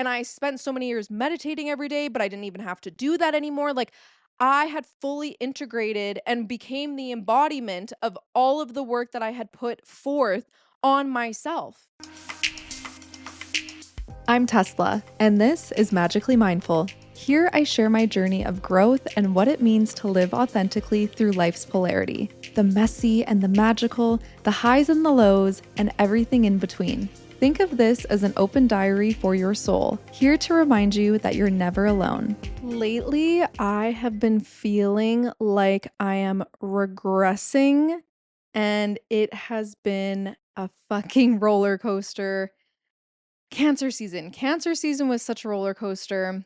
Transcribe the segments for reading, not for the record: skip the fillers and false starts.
and I spent so many years meditating every day, but I didn't even have to do that anymore. Like, I had fully integrated and became the embodiment of all of the work that I had put forth on myself. I'm Tesla, and this is Magically Mindful. Here I share my journey of growth and what it means to live authentically through life's polarity, the messy and the magical, the highs and the lows, and everything in between. Think of this as an open diary for your soul, here to remind you that you're never alone. Lately, I have been feeling like I am regressing, and it has been a fucking roller coaster. Cancer season. Cancer season was such a roller coaster.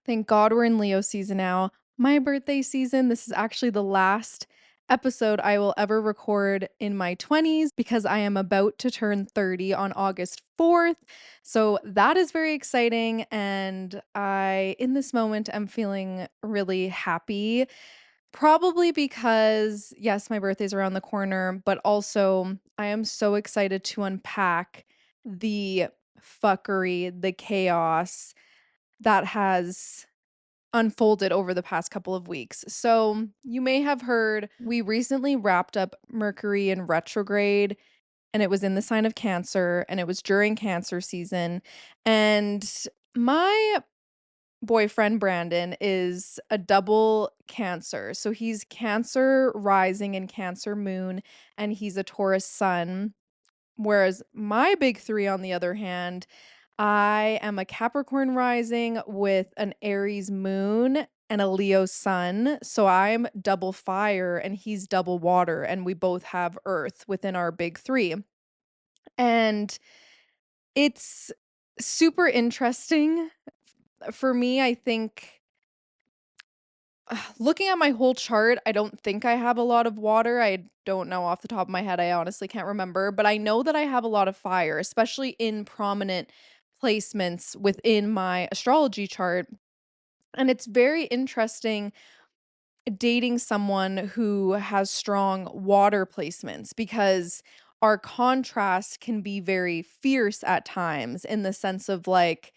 Thank God we're in Leo season now. My birthday season, this is actually the last episode I will ever record in my 20s because I am about to turn 30 on August 4th. So that is very exciting. And I, in this moment, am feeling really happy. Probably because, yes, my birthday's around the corner, but also I am so excited to unpack the fuckery, the chaos that has unfolded over the past couple of weeks. So, you may have heard we recently wrapped up Mercury in retrograde, and it was in the sign of Cancer, and it was during Cancer season. And my boyfriend, Brandon, is a double Cancer. So, he's Cancer rising and Cancer moon, and he's a Taurus sun. Whereas my big 3, on the other hand, I am a Capricorn rising with an Aries moon and a Leo sun. So I'm double fire and he's double water, and we both have earth within our big 3. And it's super interesting for me. I think looking at my whole chart, I don't think I have a lot of water. I don't know off the top of my head. I honestly can't remember, but I know that I have a lot of fire, especially in prominent placements within my astrology chart. And it's very interesting dating someone who has strong water placements because our contrast can be very fierce at times in the sense of like,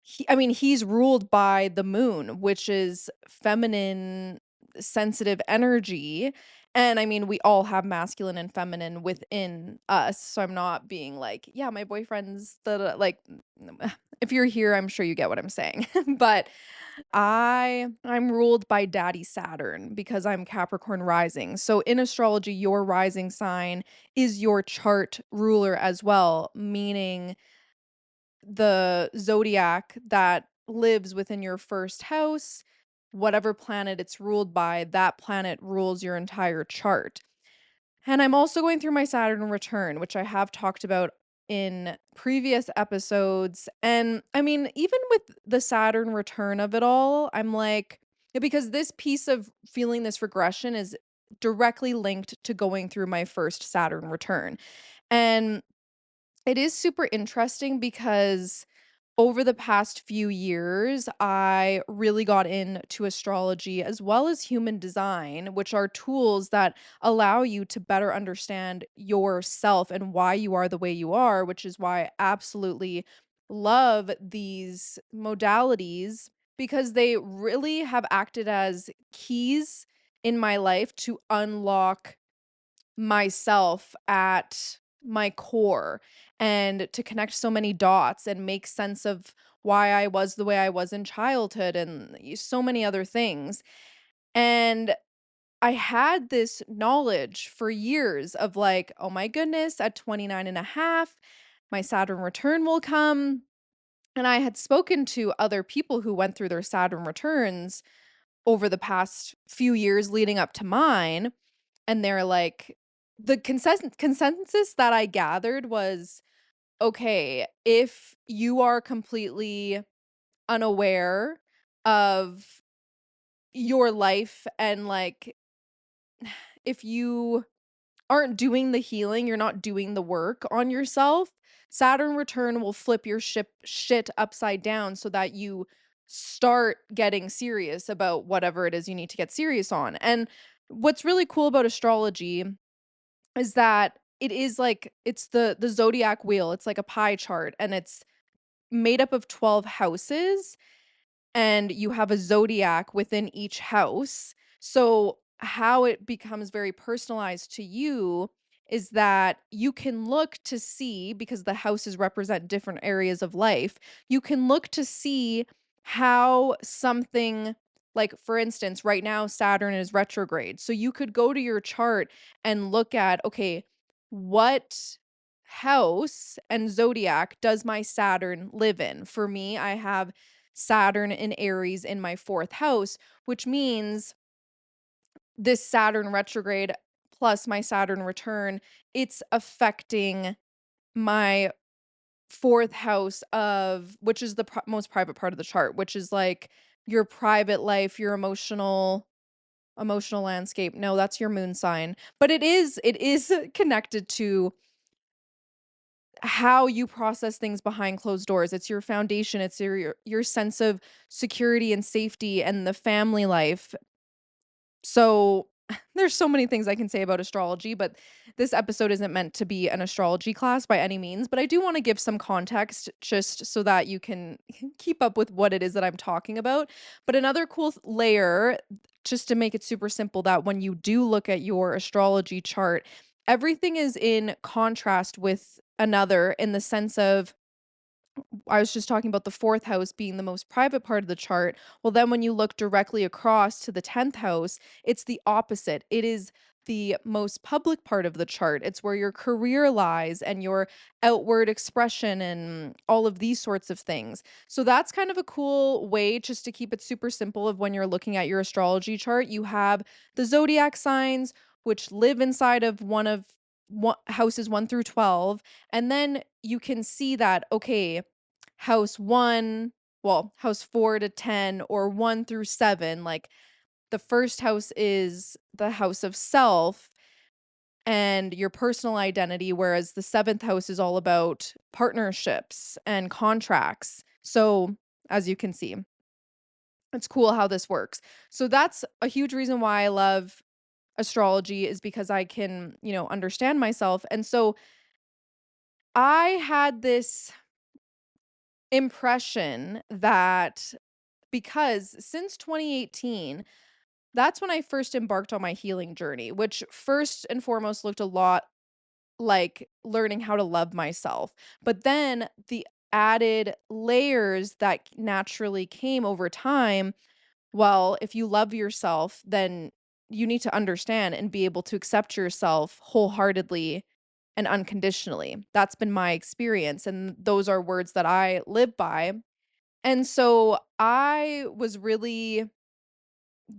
he's ruled by the moon, which is feminine, sensitive energy. And I mean, we all have masculine and feminine within us. So I'm not being like, yeah, my boyfriend's like, if you're here, I'm sure you get what I'm saying. But I'm ruled by daddy Saturn because I'm Capricorn rising. So in astrology, your rising sign is your chart ruler as well, meaning the zodiac that lives within your first house, whatever planet it's ruled by, that planet rules your entire chart. And I'm also going through my Saturn return, which I have talked about in previous episodes. And I mean, even with the Saturn return of it all, I'm like, because this piece of feeling this regression is directly linked to going through my first Saturn return. And it is super interesting because over the past few years, I really got into astrology as well as human design, which are tools that allow you to better understand yourself and why you are the way you are, which is why I absolutely love these modalities because they really have acted as keys in my life to unlock myself at my core and to connect so many dots and make sense of why I was the way I was in childhood and so many other things. And I had this knowledge for years of like, oh my goodness, at 29 and a half, my Saturn return will come. And I had spoken to other people who went through their Saturn returns over the past few years leading up to mine, and they're like the consensus that I gathered was, okay, if you are completely unaware of your life and, like, if you aren't doing the healing, you're not doing the work on yourself, Saturn return will flip your shit upside down so that you start getting serious about whatever it is you need to get serious on. And what's really cool about astrology is that it is like it's the zodiac wheel. It's like a pie chart and it's made up of 12 houses, and you have a zodiac within each house. So, how it becomes very personalized to you is that you can look to see, because the houses represent different areas of life, you can look to see how something, like, for instance, right now Saturn is retrograde. So you could go to your chart and look at, okay, what house and zodiac does my Saturn live in? For me, I have Saturn and Aries in my 4th house, which means this Saturn retrograde plus my Saturn return, it's affecting my 4th house of, which is the most private part of the chart, which is like your private life, your emotional landscape. No, that's your moon sign. But it is connected to how you process things behind closed doors. It's your foundation, it's your sense of security and safety and the family life. So, there's so many things I can say about astrology, but this episode isn't meant to be an astrology class by any means, but I do wanna give some context just so that you can keep up with what it is that I'm talking about. But another cool layer, just to make it super simple, that when you do look at your astrology chart, everything is in contrast with another, in the sense of, I was just talking about the 4th house being the most private part of the chart. Well, then when you look directly across to the 10th house, it's the opposite. It is the most public part of the chart. It's where your career lies and your outward expression and all of these sorts of things. So that's kind of a cool way, just to keep it super simple, of when you're looking at your astrology chart, you have the zodiac signs, which live inside of houses 1 through 12, and then you can see that, okay, house 1, well, house 4 to 10, or 1 through 7, like, the first house is the house of self and your personal identity, whereas the 7th house is all about partnerships and contracts. So, as you can see, it's cool how this works. So that's a huge reason why I love astrology, is because I can, understand myself. And so I had this impression that, because since 2018, that's when I first embarked on my healing journey, which first and foremost looked a lot like learning how to love myself. But then the added layers that naturally came over time, well, if you love yourself, then you need to understand and be able to accept yourself wholeheartedly and unconditionally. That's been my experience, and those are words that I live by. And so I was really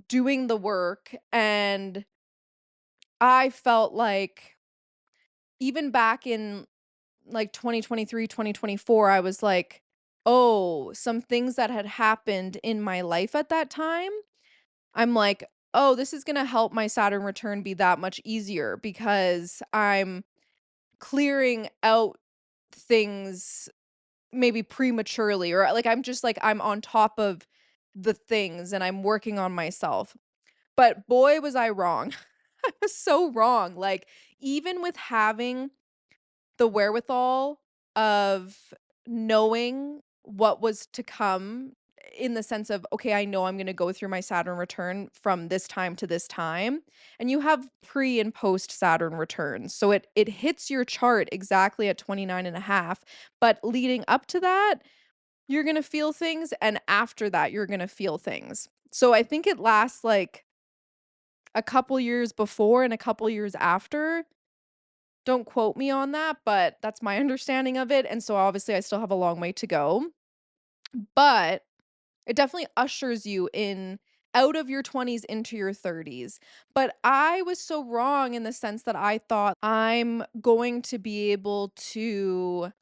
doing the work, and I felt like, even back in, like, 2023, 2024, I was like, "Oh, some things that had happened in my life at that time," I'm like, "Oh, this is gonna help my Saturn return be that much easier, because I'm clearing out things maybe prematurely, or, like, I'm just, like, I'm on top of the things and I'm working on myself." But boy, was I wrong. I was so wrong. Like, even with having the wherewithal of knowing what was to come, in the sense of, okay, I know I'm gonna go through my Saturn return from this time to this time, and you have pre and post Saturn returns. So it hits your chart exactly at 29 and a half, but leading up to that, you're gonna feel things, and after that, you're gonna feel things. So I think it lasts, like, a couple years before and a couple years after. Don't quote me on that, but that's my understanding of it, and so obviously I still have a long way to go, but it definitely ushers you in, out of your 20s into your 30s. But I was so wrong, in the sense that I thought I'm going to be able to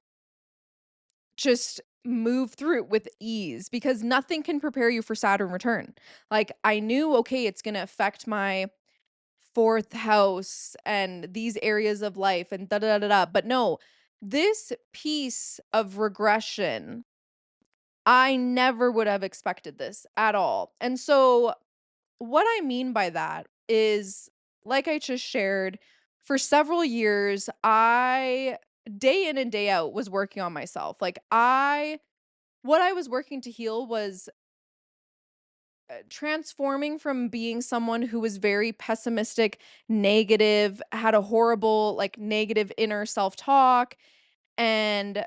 just move through it with ease, because nothing can prepare you for Saturn return. Like, I knew, okay, it's gonna affect my 4th house and these areas of life and da da da da. But no, this piece of regression, I never would have expected this at all. And so, what I mean by that is, like I just shared, for several years, I, day in and day out, was working on myself. Like, I what I was working to heal was transforming from being someone who was very pessimistic, negative, had a horrible, like, negative inner self-talk, and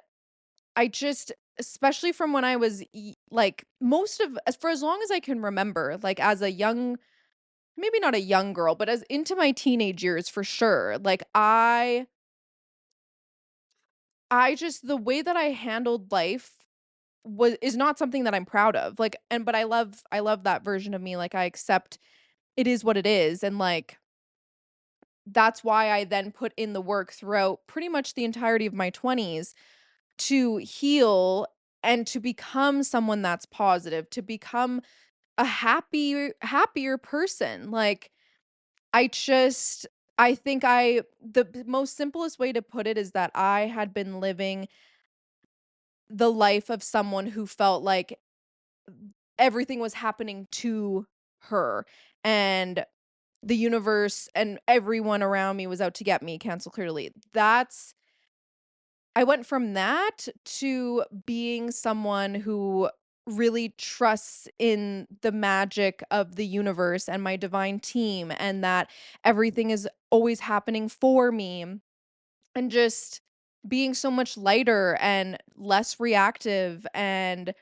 I just especially from when I was like, most of as for as long as I can remember, like, as a young maybe not a young girl, but as into my teenage years for sure, like, I just the way that I handled life was is not something that I'm proud of, like, and but I love that version of me, like, I accept it is what it is, and, like, that's why I then put in the work throughout pretty much the entirety of my 20s to heal and to become someone that's positive, to become a happier person, like, I just I think I the most simplest way to put it is that I had been living the life of someone who felt like everything was happening to her, and the universe and everyone around me was out to get me, cancel clearly. That's I went from that to being someone who really trusts in the magic of the universe and my divine team, and that everything is always happening for me, and just being so much lighter and less reactive and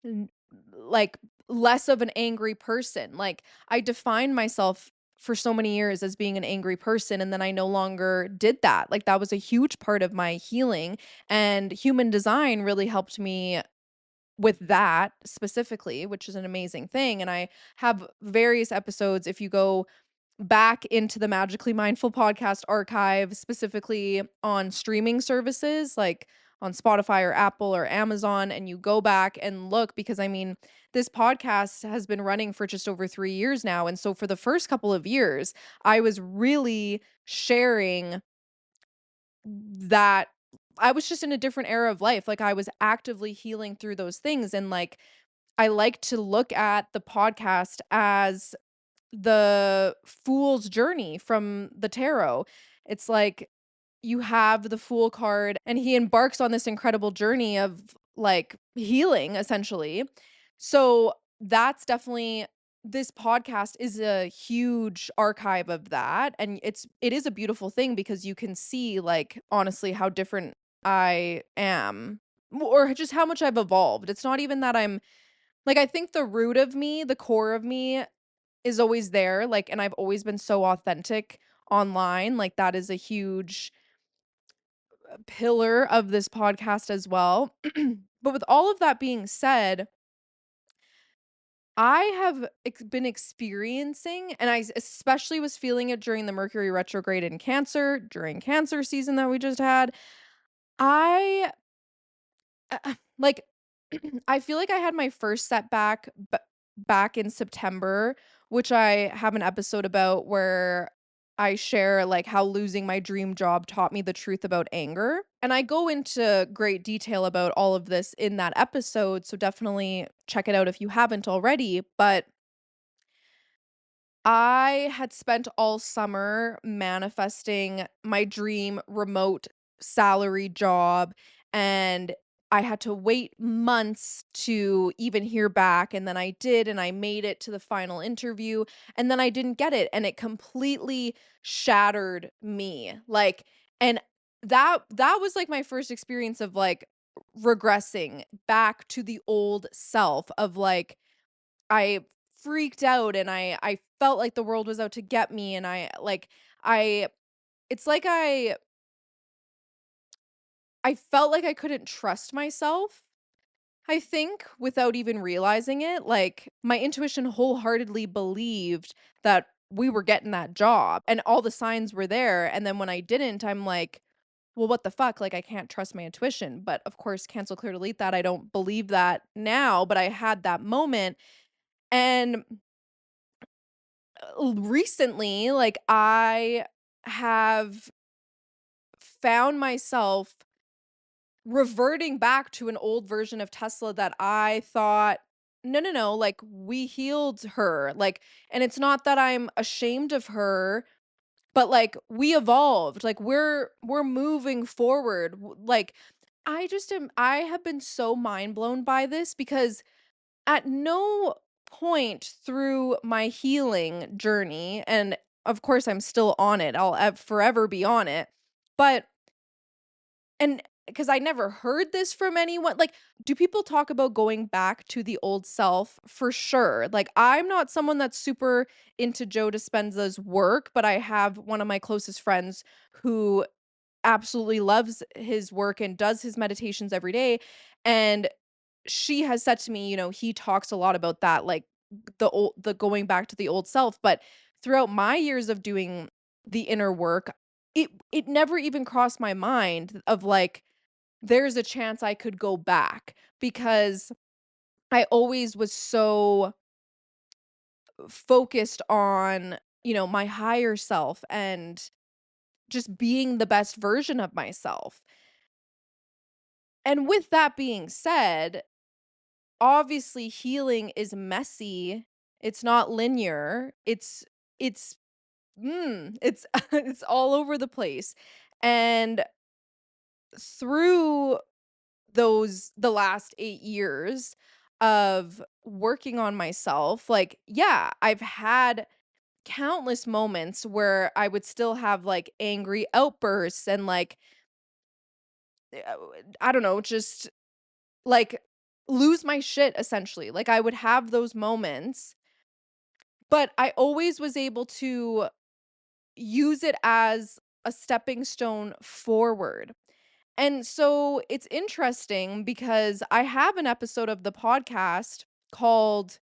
N like, less of an angry person, like, I defined myself for so many years as being an angry person, and then I no longer did that, like, that was a huge part of my healing, and human design really helped me with that specifically, which is an amazing thing, and I have various episodes if you go back into the Magically Mindful podcast archive, specifically on streaming services like on Spotify or Apple or Amazon, and you go back and look because I mean, this podcast has been running for just over 3 years now, and so for the first couple of years, I was really sharing that I was just in a different era of life, like, I was actively healing through those things, and, like, I like to look at the podcast as the Fool's Journey from the tarot. It's like you have the Fool card, and he embarks on this incredible journey of, like, healing, essentially. So, that's definitely this podcast is a huge archive of that, and it is a beautiful thing because you can see, like, honestly, how different I am, or just how much I've evolved. It's not even that I'm like, I think the root of me, the core of me is always there, like, and I've always been so authentic online, like, that is a huge pillar of this podcast as well. But with all of that being said, I have been experiencing, and especially was feeling it during the Mercury retrograde in Cancer, during Cancer season that we just had. I like, I feel like I had my first setback back in September, which I have an episode about where I share, like, how losing my dream job taught me the truth about anger, and I go into great detail about all of this in that episode, so definitely check it out if you haven't already, but I had spent all summer manifesting my dream remote salary job, and I had to wait months to even hear back, and then I did, and I made it to the final interview, and then I didn't get it, and it completely shattered me, like, and that was, like, my first experience of, like, regressing back to the old self of, like, I freaked out and I felt like the world was out to get me, and I it's like I felt like I couldn't trust myself, I think, without even realizing it, like, my intuition wholeheartedly believed that we were getting that job, and all the signs were there, and then when I didn't, I'm like, "Well, what the fuck?" Like, I can't trust my intuition, but, of course, cancel, clear, delete that, I don't believe that now, but I had that moment, and recently, like, I have found myself reverting back to an old version of Tesla that I thought, "No, no, no, like, we healed her," like, and it's not that I'm ashamed of her, but, like, we evolved, like, we're moving forward, like, I have been so mind blown by this because at no point through my healing journey, and of course I'm still on it, forever be on it, but and because I never heard this from anyone, like, do people talk about going back to the old self? For sure. Like, I'm not someone that's super into Joe Dispenza's work, but I have one of my closest friends who absolutely loves his work and does his meditations every day, and she has said to me, he talks a lot about that, like, the going back to the old self, but throughout my years of doing the inner work, it never even crossed my mind of, like, there's a chance I could go back because I always was so focused on, my higher self and just being the best version of myself. And with that being said, obviously healing is messy. It's not linear. It's it's it's all over the place. And through the last 8 years of working on myself, like, yeah, I've had countless moments where I would still have, like, angry outbursts and, like, uh, I don't know, just, like, lose my shit essentially. Like, I would have those moments, but I always was able to use it as a stepping stone forward. And so it's interesting because I have an episode of the podcast called,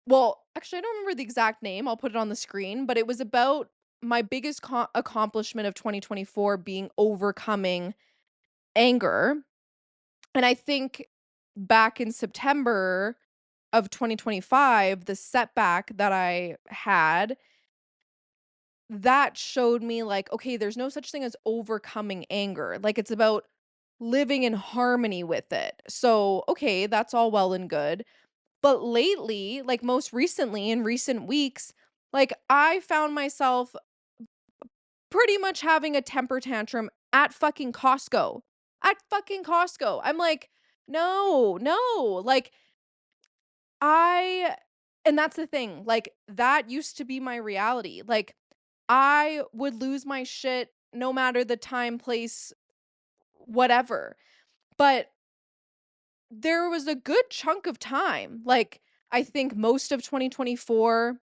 well, actually, I don't remember the exact name. I'll put it on the screen, but it was about my biggest accomplishment of 2024 being overcoming anger. And I think back in September of 2025, the setback that I had, that showed me like, okay, there's no such thing as overcoming anger. Like, it's about living in harmony with it. So, okay, that's all well and good. But lately, like most recently in recent weeks, like I found myself pretty much having a temper tantrum at fucking Costco. At fucking Costco. I'm like, no, no. Like, I, and that's the thing. Like, that used to be my reality. Like, I would lose my shit no matter the time, place, whatever. But there was a good chunk of time, like, I think most of 2024,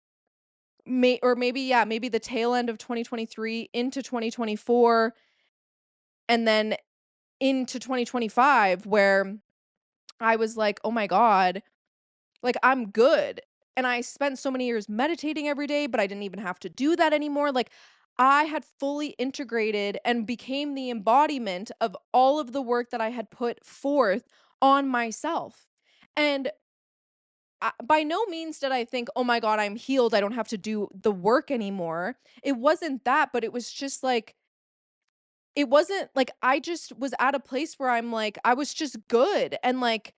or maybe, yeah, maybe the tail end of 2023 into 2024, and then into 2025, where I was like, "Oh my god, like, I'm good." And I spent so many years meditating every day, but I didn't even have to do that anymore. Like, I had fully integrated and became the embodiment of all of the work that I had put forth on myself. And by no means did I think, "Oh my god, I'm healed. I don't have to do the work anymore." It wasn't that, but it was just like, it wasn't like, I just was at a place where I'm like, I was just good, and, like,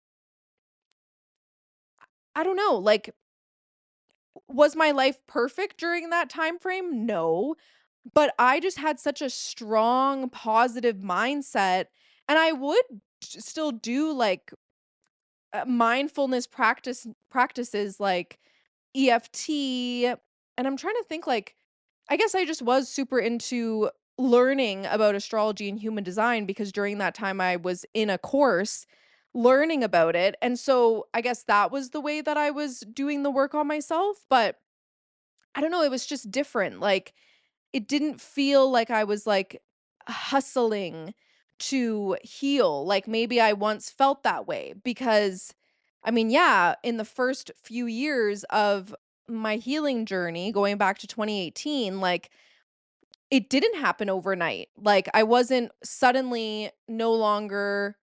I don't know, like, was my life perfect during that time frame? No, but I just had such a strong positive mindset, and I would still do, like, mindfulness practices like EFT, and I'm trying to think, like, I guess I just was super into learning about astrology and human design because during that time I was in a course learning about it. And so I guess that was the way that I was doing the work on myself, but I don't know, it was just different. Like, it didn't feel like I was, like, hustling to heal, like maybe I once felt that way because, I mean, yeah, in the first few years of my healing journey, going back to 2018, like, it didn't happen overnight. Like, I wasn't suddenly no longer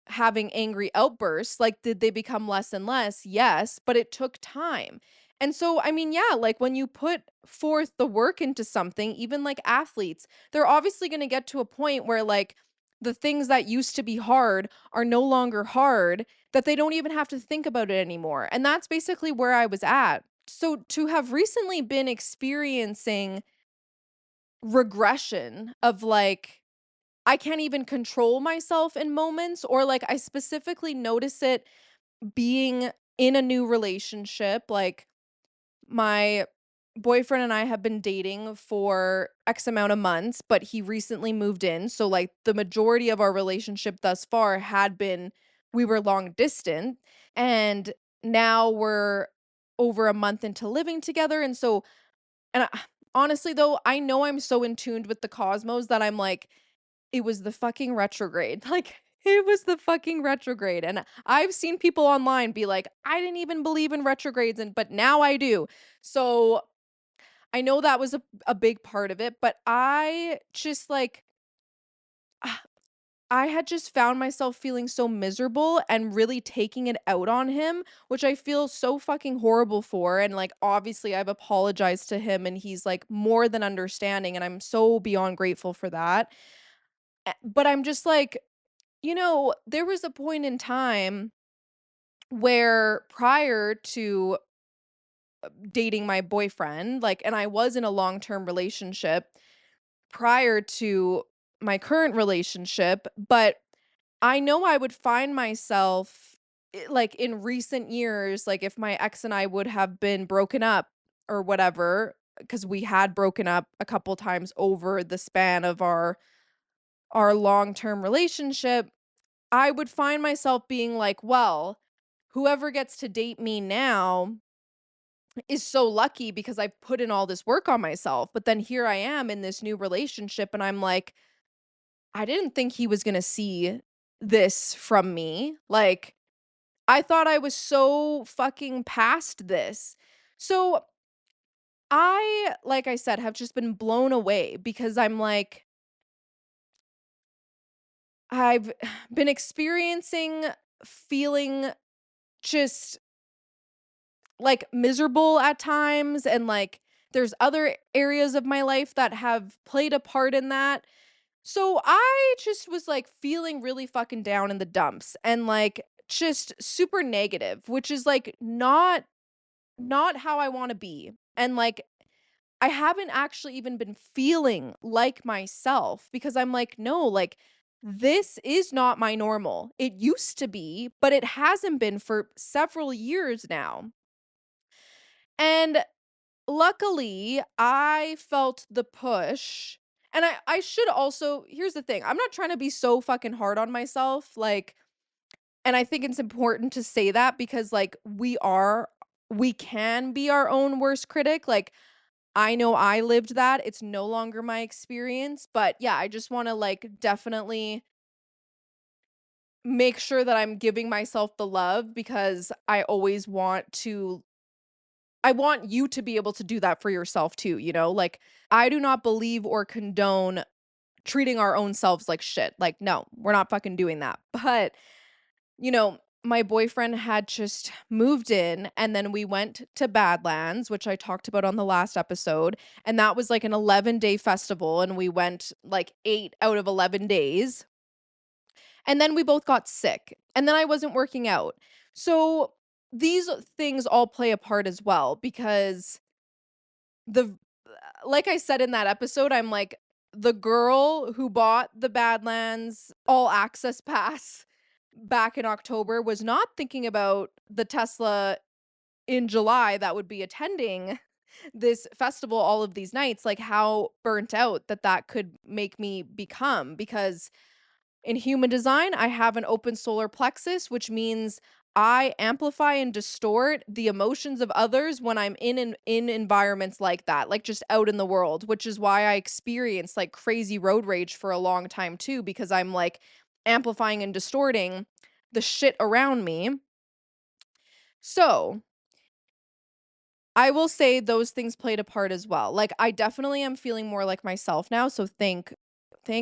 having angry outbursts. Like, did they become less and less? Yes, but it took time. And so, I mean, yeah, like when you put forth the work into something, even like athletes, they're obviously going to get to a point where, like, the things that used to be hard are no longer hard, that they don't even have to think about it anymore. And that's basically where I was at. So, to have recently been experiencing regression of, like, I can't even control myself in moments, or, like, I specifically notice it being in a new relationship. Like, my boyfriend and I have been dating for X amount of months, but he recently moved in, so, like, the majority of our relationship thus far had been we were long distant, and now we're over a month into living together, and so and I honestly, though, I know I'm so in tuned with the cosmos that I'm like, "It was the fucking retrograde." Like, it was the fucking retrograde, and I've seen people online be like, "I didn't even believe in retrogrades, and but now I do." So, I know that was a big part of it, but I just, like, I had just found myself feeling so miserable and really taking it out on him, which I feel so fucking horrible for, and, like, obviously, I've apologized to him, and he's, like, more than understanding, and I'm so beyond grateful for that. But I'm just like, there was a point in time where prior to dating my boyfriend, like, and I was in a long-term relationship prior to my current relationship, but I know I would find myself, like, in recent years, like, if my ex and I would have been broken up or whatever, because we had broken up a couple times over the span of our long-term relationship, I would find myself being like, "Well, whoever gets to date me now is so lucky because I've put in all this work on myself." But then here I am in this new relationship, and I'm like, I didn't think he was gonna see this from me. Like, I thought I was so fucking past this. So I, like I said, have just been blown away because I'm like, I've been experiencing feeling just like miserable at times, and like there's other areas of my life that have played a part in that. So I just was like feeling really fucking down in the dumps and like just super negative, which is like not how I want to be. And like I haven't actually even been feeling like myself because I'm like, no, like this is not my normal. It used to be, but it hasn't been for several years now. And luckily, I felt the push, and I should also, here's the thing, I'm not trying to be so fucking hard on myself, like, and I think it's important to say that because, like, we can be our own worst critic, like, I know I lived that, it's no longer my experience, but yeah, I just wanna, like, definitely make sure that I'm giving myself the love because I want you to be able to do that for yourself too, you know? Like, I do not believe or condone treating our own selves like shit. Like, no, we're not fucking doing that. But, my boyfriend had just moved in and then we went to Badlands, which I talked about on the last episode. And that was like an 11-day festival. And we went like 8 out of 11 days. And then we both got sick. And then I wasn't working out. So these things all play a part as well because the like I said in that episode, I'm like, the girl who bought the Badlands All Access Pass back in October was not thinking about the Tesla in July that would be attending this festival all of these nights, like how burnt out that could make me become because in human design, I have an open solar plexus, which means I amplify and distort the emotions of others when I'm in environments like that, like just out in the world, which is why I experienced like crazy road rage for a long time too, because I'm like amplifying and distorting the shit around me. So I will say those things played a part as well. Like, I definitely am feeling more like myself now, so thank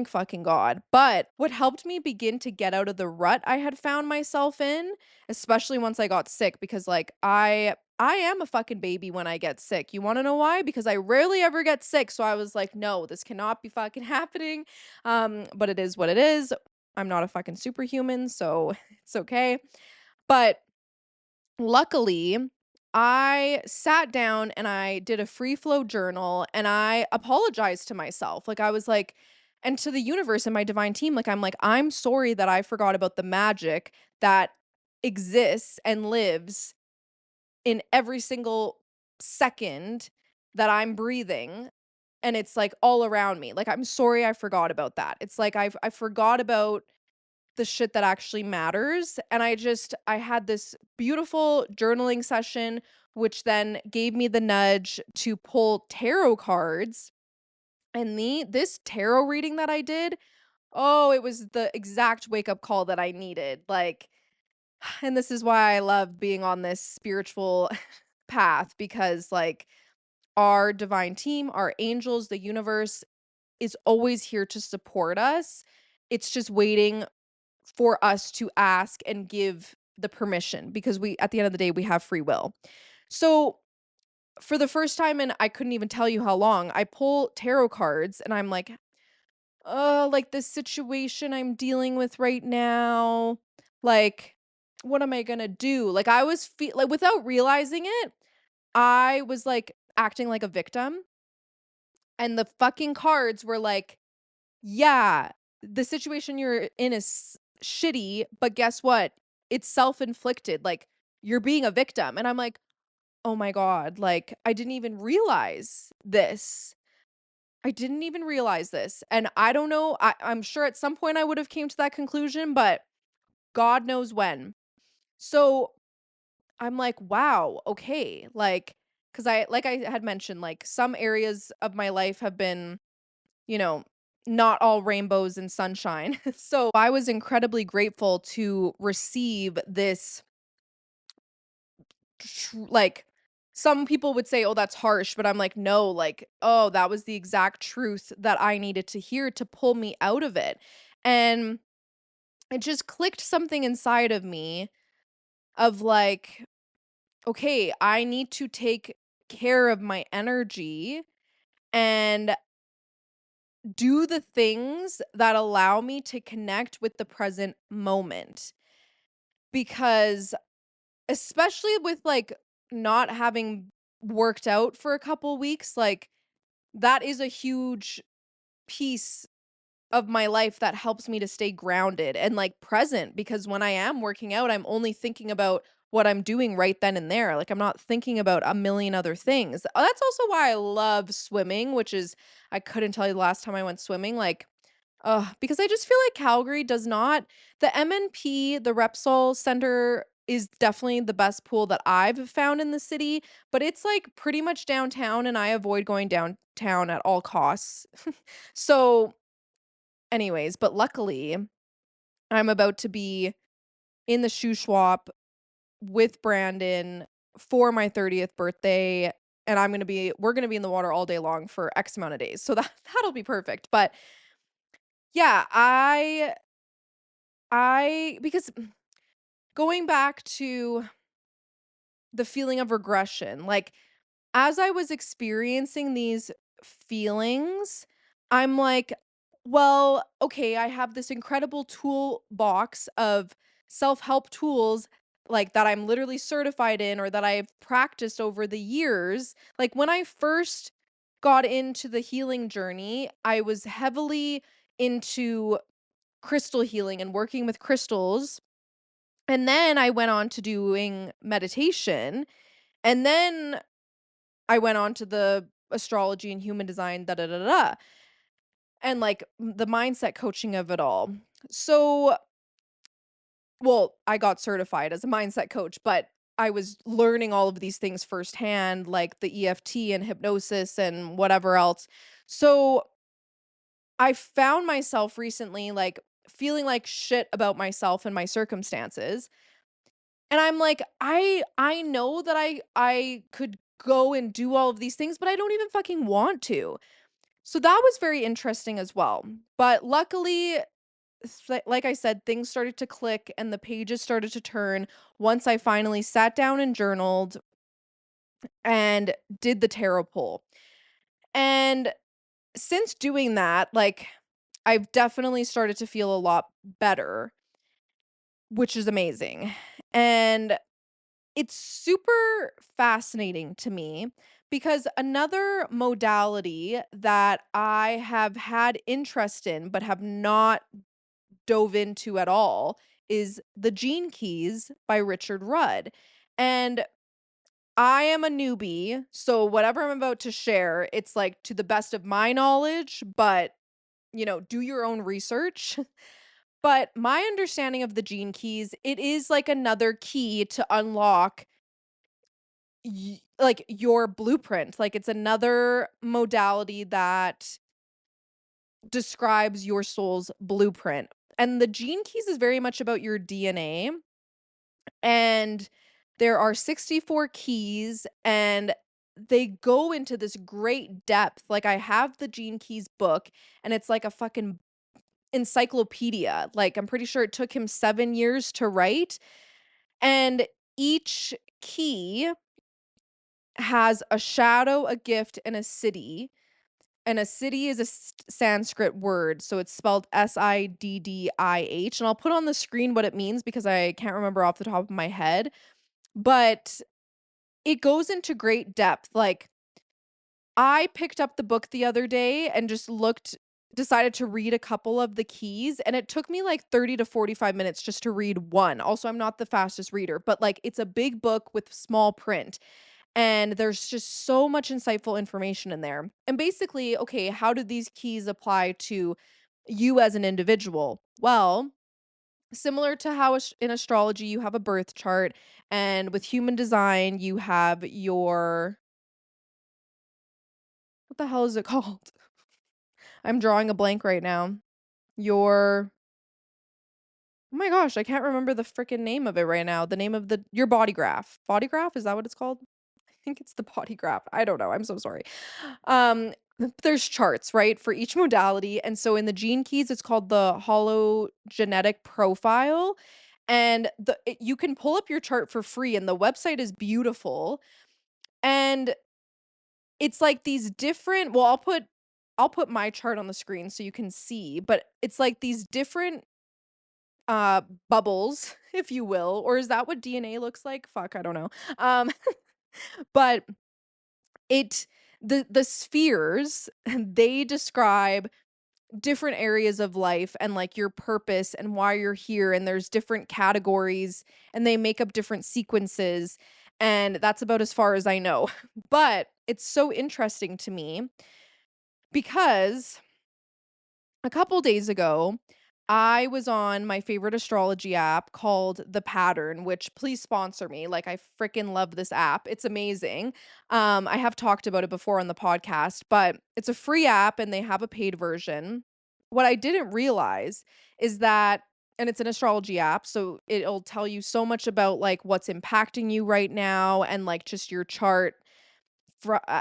fucking God. But what helped me begin to get out of the rut I had found myself in, especially once I got sick, because like I am a fucking baby when I get sick. You wanna know why? Because I rarely ever get sick. So I was like, no, this cannot be fucking happening. But it is what it is. I'm not a fucking superhuman, so it's okay. But luckily, I sat down and I did a free flow journal and I apologized to myself. Like, I was like, And to the universe and my divine team, like, I'm like, "I'm sorry that I forgot about the magic that exists and lives in every single second that I'm breathing, and it's, like, all around me. Like, I'm sorry I forgot about that." It's like I forgot about the shit that actually matters, and I had this beautiful journaling session, which then gave me the nudge to pull tarot cards, and this tarot reading that I did, oh, it was the exact wake-up call that I needed, like, and this is why I love being on this spiritual path because, like, our divine team, our angels, the universe is always here to support us. It's just waiting for us to ask and give the permission because we at the end of the day, we have free will. So, for the first time and I couldn't even tell you how long, I pull tarot cards and I'm like, like this situation I'm dealing with right now, like, what am I gonna do?" Like, I was like, without realizing it, I was, like, acting like a victim, and the fucking cards were like, "Yeah, the situation you're in is shitty, but guess what? It's self-inflicted, like, you're being a victim." And I'm like, "Oh my god, like, I didn't even realize this. I didn't even realize this." And I don't know, I'm sure at some point I would have came to that conclusion, but God knows when. So, I'm like, "Wow, okay." Because I had mentioned, like, some areas of my life have been, you know, not all rainbows and sunshine. So, I was incredibly grateful to receive this like, some people would say, "Oh, that's harsh," but I'm like, "No, like, oh, that was the exact truth that I needed to hear to pull me out of it." And it just clicked something inside of me of like, "Okay, I need to take care of my energy and do the things that allow me to connect with the present moment." Because especially with, like, not having worked out for a couple weeks, like, that is a huge piece of my life that helps me to stay grounded and, like, present because when I am working out, I'm only thinking about what I'm doing right then and there, like, I'm not thinking about a million other things. That's also why I love swimming, which is I couldn't tell you the last time I went swimming, like, ugh, because I just feel like Calgary does not the MNP, the Repsol Center is definitely the best pool that I've found in the city, but it's, like, pretty much downtown, and I avoid going downtown at all costs. So, anyways, but luckily, I'm about to be in the shoe swap with Brandon for my 30th birthday, and we're gonna be in the water all day long for X amount of days, so that'll be perfect, but yeah, I because going back to the feeling of regression, like, as I was experiencing these feelings, I'm like, "Well, okay, I have this incredible toolbox of self-help tools, like, that I'm literally certified in or that I've practiced over the years." Like, when I first got into the healing journey, I was heavily into crystal healing and working with crystals, and then I went on to doing meditation, and then I went on to the astrology and human design, da da da da, and like the mindset coaching of it all. So, well, I got certified as a mindset coach, but I was learning all of these things firsthand, like the EFT and hypnosis and whatever else. So, I found myself recently like feeling like shit about myself and my circumstances. And I'm like, I know that I could go and do all of these things, but I don't even fucking want to. So that was very interesting as well. But luckily, like I said, things started to click and the pages started to turn once I finally sat down and journaled and did the tarot pull. And since doing that, like I've definitely started to feel a lot better, which is amazing. And it's super fascinating to me Because another modality that I have had interest in, but have not dove into at all is The Gene Keys by Richard Rudd. And I am a newbie, so whatever I'm about to share, it's like to the best of my knowledge, but do your own research. But my understanding of the Gene Keys, it is like another key to unlock like your blueprint. Like it's another modality that describes your soul's blueprint. And the Gene Keys is very much about your DNA. And there are 64 keys and they go into this great depth. Like I have the Gene Keys book and it's like a fucking encyclopedia. Like I'm pretty sure it took him 7 years to write and each key has a shadow, a gift and a city. And a city is a Sanskrit word, so it's spelled Siddih, and I'll put on the screen what it means because I can't remember off the top of my head, but it goes into great depth, like, I picked up the book the other day and just decided to read a couple of the keys, and it took me, like, 30 to 45 minutes just to read one. Also, I'm not the fastest reader, but, like, it's a big book with small print, and there's just so much insightful information in there. And basically, okay, how do these keys apply to you as an individual? Well, similar to how in astrology you have a birth chart, and with human design, you have your what the hell is it called? I'm drawing a blank right now. Your oh my gosh, I can't remember the freaking name of it right now. The name of your body graph. Body graph, is that what it's called? I think it's the body graph. I don't know. I'm so sorry. There's charts, right, for each modality. And so in the gene keys, it's called the hologenetic profile. And you can pull up your chart for free, and the website is beautiful. And it's like these different well, I'll put my chart on the screen so you can see, but it's like these different bubbles, if you will, or is that what DNA looks like? Fuck, I don't know. Um, but it the spheres, they describe different areas of life and like your purpose and why you're here, and there's different categories and they make up different sequences, and that's about as far as I know. But it's so interesting to me because a couple days ago, I was on my favorite astrology app called The Pattern, which please sponsor me. Like I freaking love this app. It's amazing. I have talked about it before on the podcast, but it's a free app and they have a paid version. What I didn't realize is that and it's an astrology app, so it'll tell you so much about like what's impacting you right now and like just your chart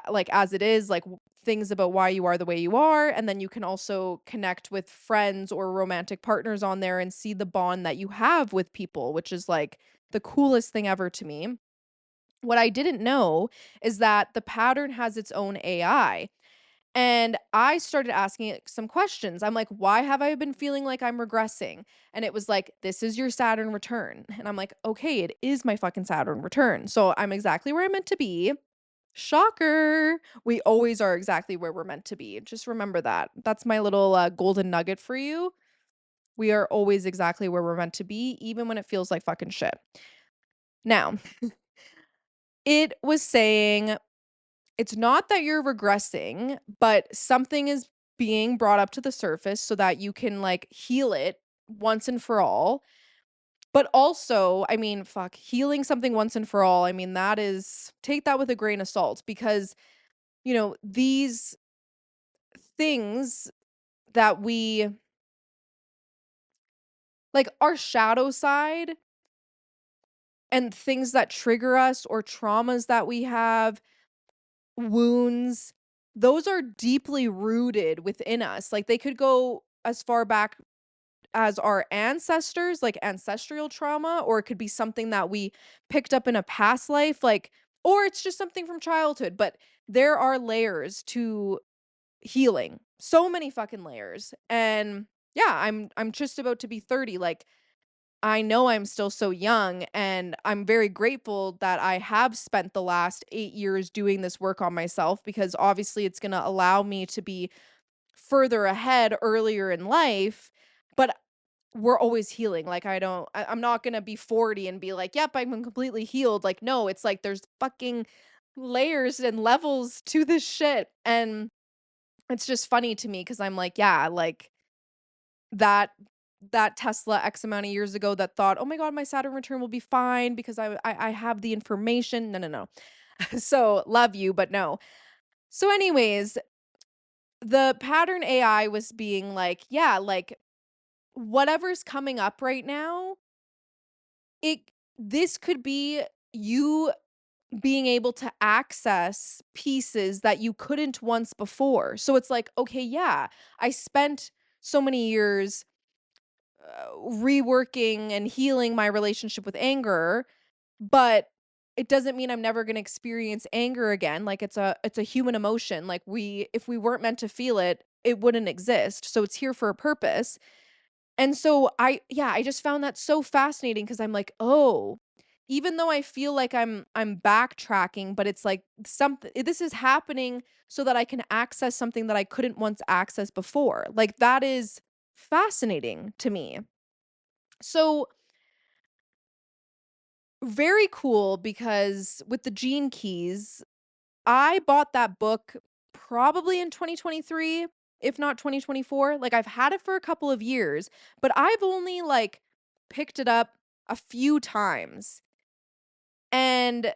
like, as it is, like, things about why you are the way you are, and then you can also connect with friends or romantic partners on there and see the bond that you have with people, which is, like, the coolest thing ever to me. What I didn't know is that the pattern has its own AI, and I started asking it some questions. I'm like, "Why have I been feeling like I'm regressing?" And it was like, "This is your Saturn return." And I'm like, "Okay, it is my fucking Saturn return, so I'm exactly where I'm meant to be." Shocker. We always are exactly where we're meant to be. Just remember that. That's my little golden nugget for you. We are always exactly where we're meant to be, even when it feels like fucking shit. Now, it was saying it's not that you're regressing, but something is being brought up to the surface so that you can like heal it once and for all. But also, I mean, fuck, healing something once and for all. I mean, that is take that with a grain of salt because these things that we like our shadow side and things that trigger us or traumas that we have, wounds, those are deeply rooted within us. Like they could go as far back as our ancestors, like ancestral trauma, or it could be something that we picked up in a past life, like, or it's just something from childhood. But there are layers to healing. So many fucking layers. And yeah, I'm just about to be 30. Like I know I'm still so young, and I'm very grateful that I have spent the last 8 years doing this work on myself because obviously it's gonna allow me to be further ahead earlier in life, but we're always healing. Like, I'm not gonna be 40 and be like, "Yep, I'm completely healed." Like, no, it's like there's fucking layers and levels to this shit, and it's just funny to me because 'cause I'm like, yeah, like, that that Tesla X amount of years ago that thought, "Oh my god, my Saturn return will be fine because I have the information." No, no, no. So, love you, but no. So anyways, the pattern AI was being like, "Yeah, like, whatever's coming up right now, it this could be you being able to access pieces that you couldn't once before." So it's like, "Okay, yeah, I spent so many years reworking and healing my relationship with anger, but it doesn't mean I'm never going to experience anger again. Like it's a human emotion. Like we if we weren't meant to feel it, it wouldn't exist. So it's here for a purpose." And so I just found that so fascinating because I'm like, "Oh, even though I feel like I'm backtracking, but it's like something this is happening so that I can access something that I couldn't once access before." Like that is fascinating to me. So, very cool because with the Gene Keys, I bought that book probably in 2023, if not 2024. Like, I've had it for a couple of years, but I've only, like, picked it up a few times. And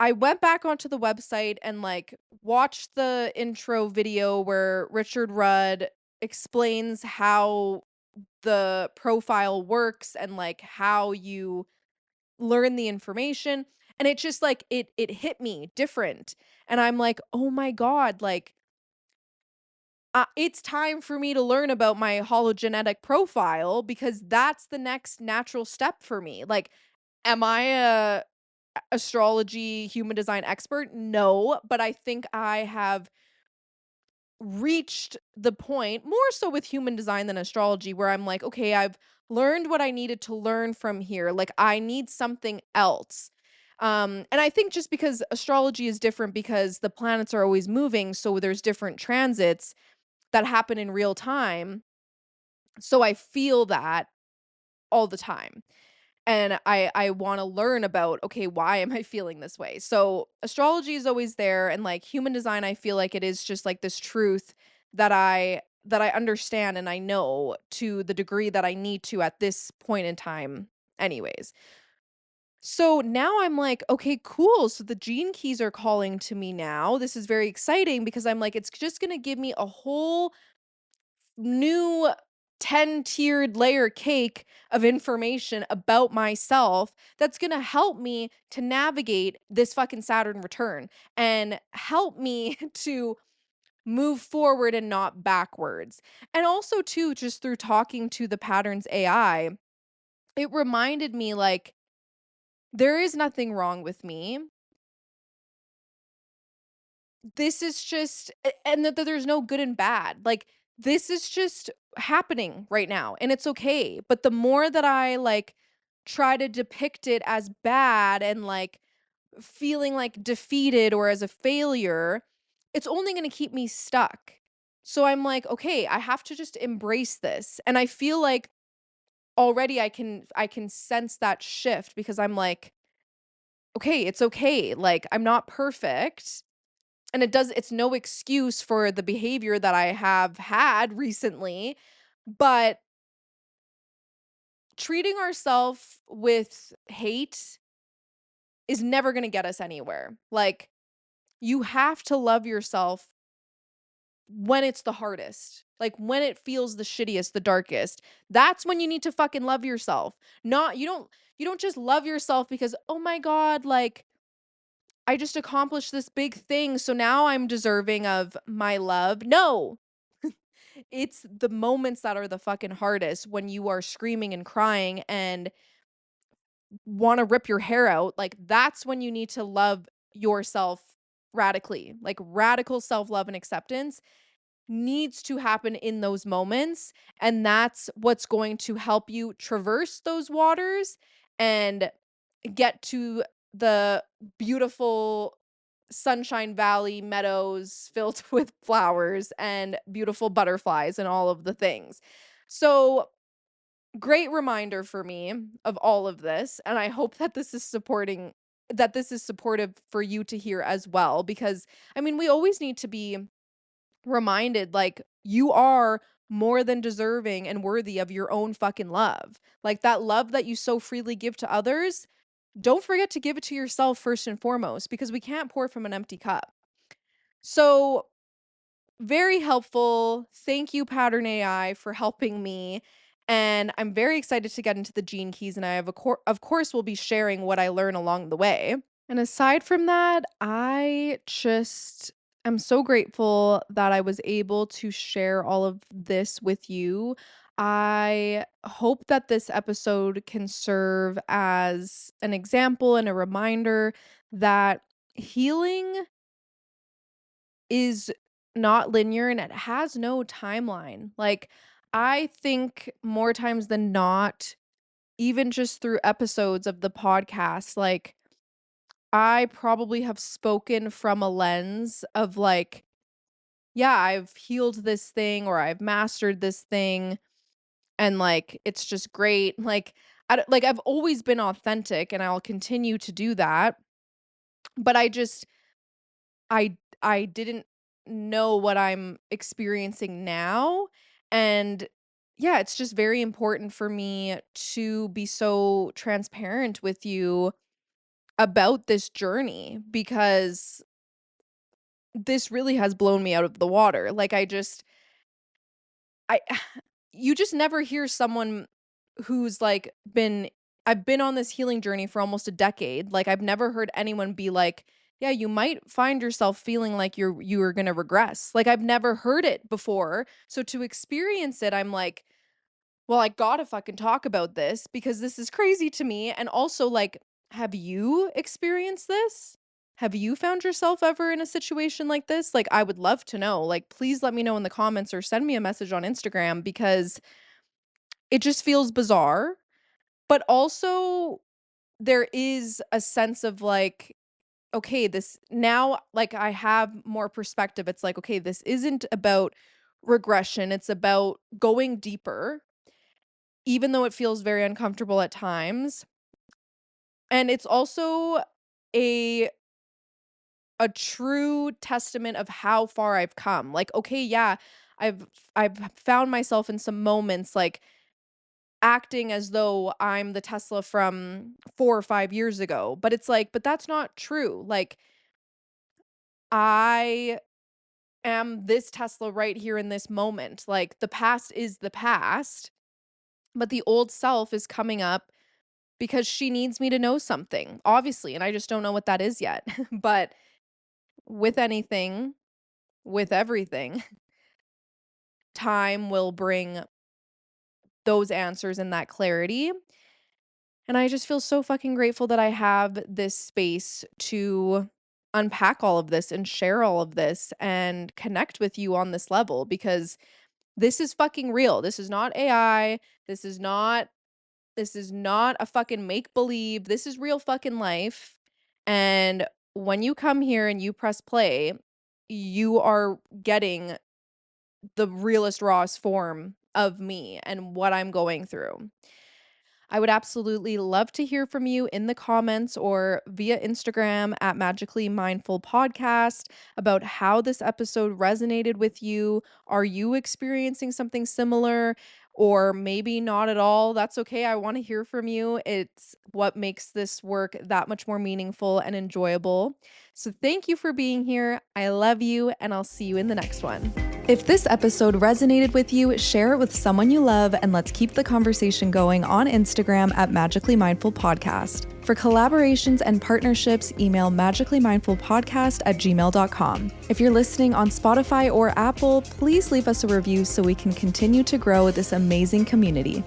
I went back onto the website and, like, watched the intro video where Richard Rudd explains how the profile works and, like, how you learn the information, and it just, like, it hit me different, and I'm like, "Oh my god," like, it's time for me to learn about my hologenetic profile because that's the next natural step for me, like, am I a astrology, human design expert? No, but I think I have reached the point, more so with human design than astrology, where I'm like, "Okay, I've learned what I needed to learn from here, like, I need something else." And I think just because astrology is different because the planets are always moving, so there's different transits that happen in real time, so I feel that all the time. And I wanna learn about, okay, why am I feeling this way? So, astrology is always there, and, like, human design, I feel like it is just, like, this truth that I understand and I know to the degree that I need to at this point in time anyways. So, now I'm like, "Okay, cool, so the gene keys are calling to me now." This is very exciting because I'm like, it's just gonna give me a whole new 10-tiered layer cake of information about myself that's gonna help me to navigate this fucking Saturn return and help me to move forward and not backwards. And also too, just through talking to the Patterns AI, it reminded me like there is nothing wrong with me. This is just and that there's no good and bad. Like, this is just happening right now, and it's okay, but the more that I, like, try to depict it as bad and, like, feeling, like, defeated or as a failure, it's only gonna keep me stuck. So I'm like, "Okay, I have to just embrace this," and I feel like already I can sense that shift because I'm like, "Okay, it's okay, like, I'm not perfect." And it's no excuse for the behavior that I have had recently, but treating ourselves with hate is never gonna get us anywhere. Like, you have to love yourself when it's the hardest. Like, when it feels the shittiest, the darkest. That's when you need to fucking love yourself. Not you don't just love yourself because, "Oh my god, like, I just accomplished this big thing, so now I'm deserving of my love." No. It's the moments that are the fucking hardest when you are screaming and crying and wanna rip your hair out, like, that's when you need to love yourself radically, like, radical self-love and acceptance, needs to happen in those moments, and that's what's going to help you traverse those waters and get to the beautiful Sunshine Valley meadows filled with flowers and beautiful butterflies and all of the things. So, great reminder for me of all of this, and I hope that this is supportive for you to hear as well, because I mean, we always need to be reminded, like, you are more than deserving and worthy of your own fucking love. Like, that love that you so freely give to others, don't forget to give it to yourself first and foremost, because we can't pour from an empty cup. So, very helpful. Thank you, Pattern AI, for helping me. And I'm very excited to get into the gene keys. And I have of course will be sharing what I learn along the way. And aside from that, I just am so grateful that I was able to share all of this with you. I hope that this episode can serve as an example and a reminder that healing is not linear and it has no timeline. Like, I think more times than not, even just through episodes of the podcast, like, I probably have spoken from a lens of like, yeah, I've healed this thing or I've mastered this thing and like it's just great. Like like I've always been authentic and I'll continue to do that, but I didn't know what I'm experiencing now, and yeah, it's just very important for me to be so transparent with you about this journey because this really has blown me out of the water. Like, I you just never hear someone who's, like, been I've been on this healing journey for almost a decade. Like, I've never heard anyone be like, "Yeah, you might find yourself feeling like you are gonna regress." Like, I've never heard it before. So to experience it, I'm like, "Well, I gotta fucking talk about this because this is crazy to me." And also, like, have you experienced this? Have you found yourself ever in a situation like this? Like, I would love to know. Like, please let me know in the comments or send me a message on Instagram because it just feels bizarre. But also, there is a sense of like, okay, this now, like, I have more perspective. It's like, okay, this isn't about regression, it's about going deeper, even though it feels very uncomfortable at times. And it's also a a true testament of how far I've come. Like, okay, yeah, I've I've found myself in some moments like acting as though I'm the Tesla from 4 or 5 years ago, but it's like, but that's not true. Like, I am this Tesla right here in this moment. Like, the past is the past, but the old self is coming up because she needs me to know something, obviously, and I just don't know what that is yet. But with anything, with everything, time will bring those answers and that clarity. And I just feel so fucking grateful that I have this space to unpack all of this and share all of this and connect with you on this level because this is fucking real. This is not AI. This is not this is not a fucking make believe. This is real fucking life. And when you come here and you press play, you are getting the realest, rawest form of me and what I'm going through. I would absolutely love to hear from you in the comments or via Instagram at Magically Mindful Podcast about how this episode resonated with you. Are you experiencing something similar? Or maybe not at all. That's okay. I want to hear from you. It's what makes this work that much more meaningful and enjoyable. So, thank you for being here. I love you, and I'll see you in the next one. If this episode resonated with you, share it with someone you love, and let's keep the conversation going on Instagram at Magically Mindful Podcast. For collaborations and partnerships, email magicallymindfulpodcast@gmail.com. If you're listening on Spotify or Apple, please leave us a review so we can continue to grow this amazing community.